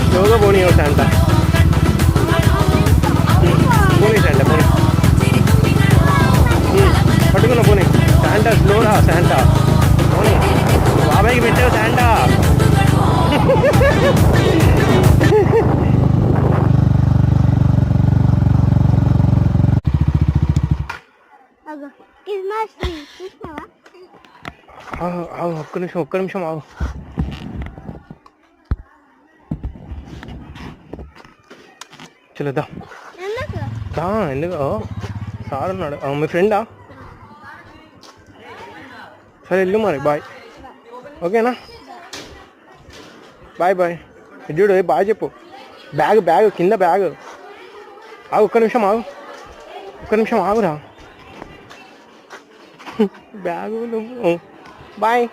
స్లోగా పోనీ శాంటా, పోనీ శాంటా పోనీ, పట్టుకున్నా పోనీ శాంటా, స్లోరా శాంటా పోనీ. బాబాయ్కి పెట్టావు శాంటా. ఆగు ఒక్క నిమిషం ఆగు. చలోద్దా ఎందుకు సార్ ఉన్నాడు. మీ ఫ్రెండా? సరే వెళ్ళు మరి, బాయ్. ఓకేనా, బాయ్ బాయ్. చూడు బాయ్ చెప్పు. బ్యాగ్ కింద బ్యాగ్. ఆగు ఒక్క నిమిషం ఆగురా. బ్యాగు నువ్వు. బాయ్.